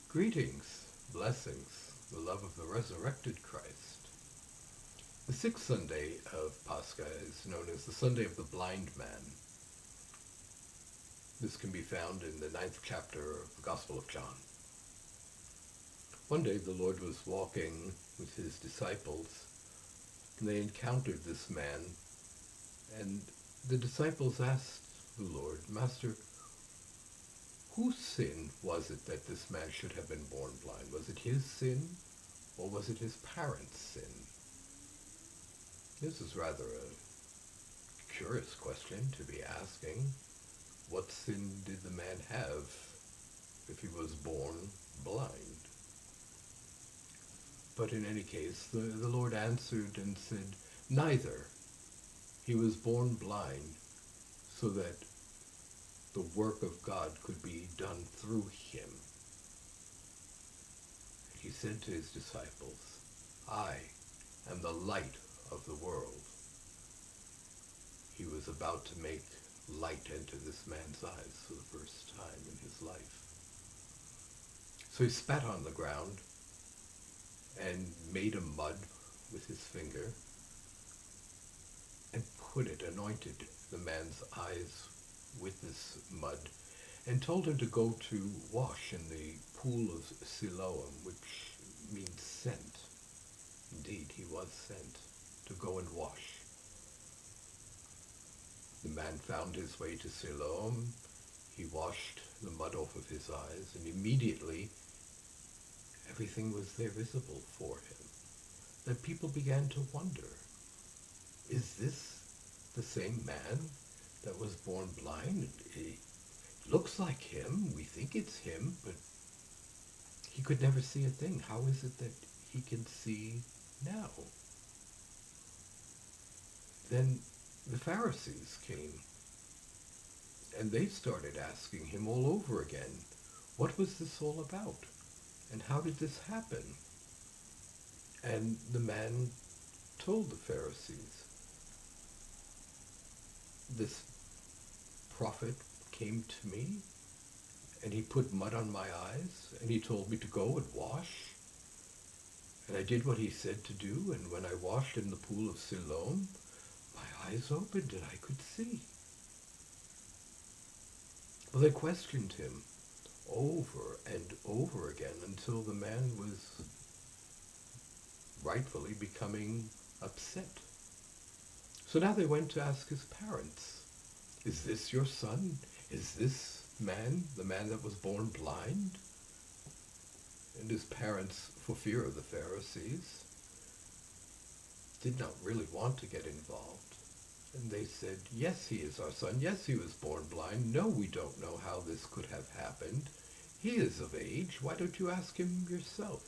Greetings, blessings, the love of the resurrected Christ. The sixth Sunday of Pascha is known as the Sunday of the Blind Man. This can be found in the 9th chapter of the Gospel of John. One day the Lord was walking with his disciples, and they encountered this man, and the disciples asked the Lord, "Master, whose sin was it that this man should have been born blind? Was it his sin, or was it his parents' sin?" This is rather a curious question to be asking. What sin did the man have if he was born blind? But in any case, the Lord answered and said, "Neither. He was born blind so that the work of God could be done through him." He said to his disciples, "I am the light of the world." He was about to make light enter this man's eyes for the first time in his life. So he spat on the ground and made a mud with his finger and anointed the man's eyes with this mud, and told him to go to wash in the pool of Siloam, which means sent. Indeed, he was sent to go and wash. The man found his way to Siloam. He washed the mud off of his eyes, and immediately everything was there visible for him. Then people began to wonder, is this the same man that was born blind? It looks like him. We think it's him, but he could never see a thing. How is it that he can see now? Then the Pharisees came, and they started asking him all over again, what was this all about? And how did this happen? And the man told the Pharisees, "This prophet came to me, and he put mud on my eyes, and he told me to go and wash. And I did what he said to do, and when I washed in the pool of Siloam, my eyes opened and I could see." Well, they questioned him over and over again until the man was rightfully becoming upset. So now they went to ask his parents, "Is this your son? Is this man the man that was born blind?" And his parents, for fear of the Pharisees, did not really want to get involved. And they said, "Yes, he is our son. Yes, he was born blind. No, we don't know how this could have happened. He is of age. Why don't you ask him yourself?"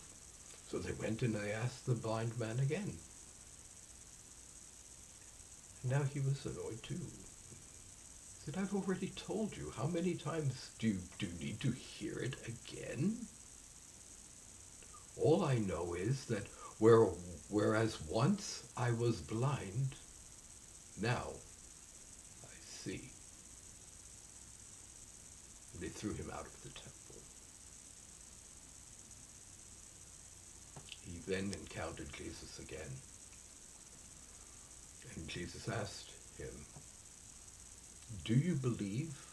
So they went and they asked the blind man again. And now he was annoyed too. He said, "I've already told you. How many times do you need to hear it again? All I know is that whereas once I was blind, now I see." And they threw him out of the temple. He then encountered Jesus again. And Jesus asked him, "Do you believe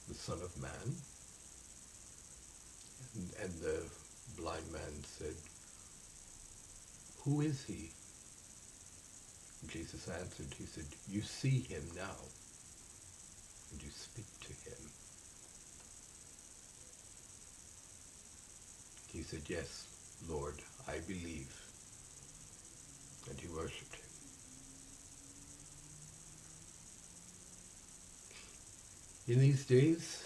the Son of Man?" And the blind man said, "Who is he?" And Jesus answered, he said, "You see him now, and you speak to him." He said, "Yes, Lord, I believe." And he worshipped him. In these days,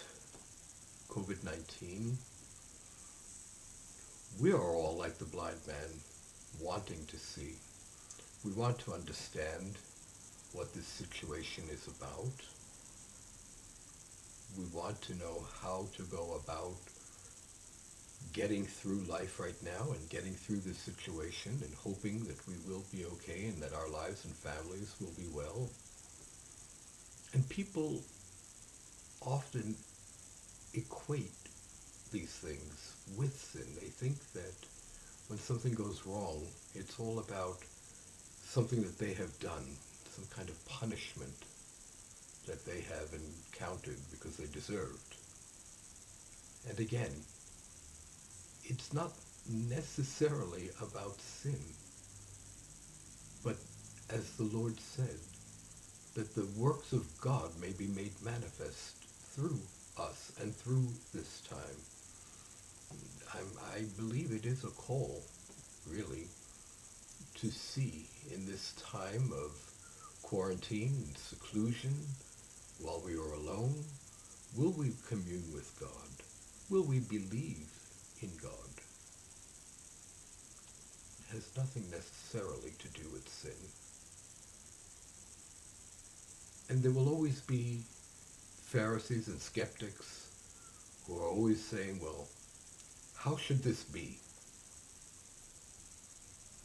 COVID-19, we are all like the blind man, wanting to see. We want to understand what this situation is about. We want to know how to go about getting through life right now and getting through this situation and hoping that we will be okay and that our lives and families will be well. And people often equate these things with sin. They think that when something goes wrong, it's all about something that they have done, some kind of punishment that they have encountered because they deserved. And again, it's not necessarily about sin, but as the Lord said, that the works of God may be made manifest through us and through this time. I believe it is a call, really, to see in this time of quarantine and seclusion, while we are alone, will we commune with God? Will we believe in God? It has nothing necessarily to do with sin. And there will always be Pharisees and skeptics who are always saying, well, how should this be?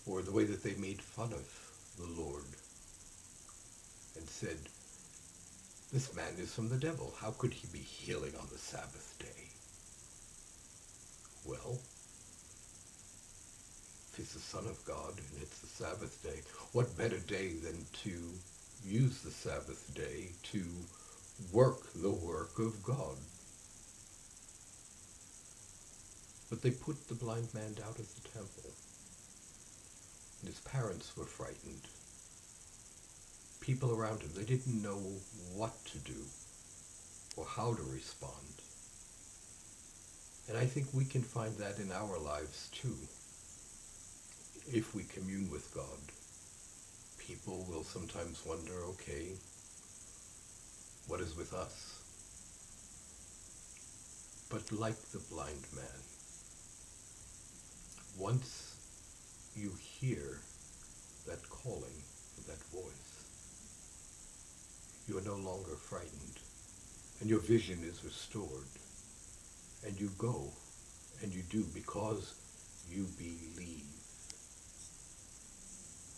Or the way that they made fun of the Lord and said, this man is from the devil. How could he be healing on the Sabbath day? Well, if he's the Son of God and it's the Sabbath day, what better day than to use the Sabbath day to work the work of God? But they put the blind man out of the temple. And his parents were frightened. People around him, they didn't know what to do or how to respond. And I think we can find that in our lives too. If we commune with God, people will sometimes wonder, okay, what is with us? But like the blind man, once you hear that calling, that voice, you are no longer frightened, and your vision is restored, and you go, and you do because you believe.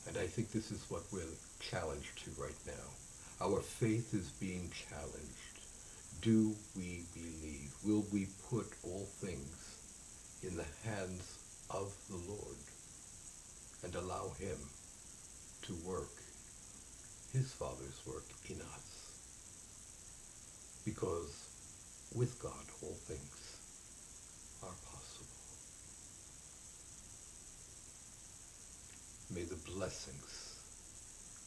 And I think this is what we're challenged to right now. Our faith is being challenged. Do we believe? Will we put all things in the hands of the Lord and allow him to work his Father's work in us? Because with God all things are possible. May the blessings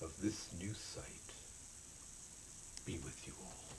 of this new sight be with you all.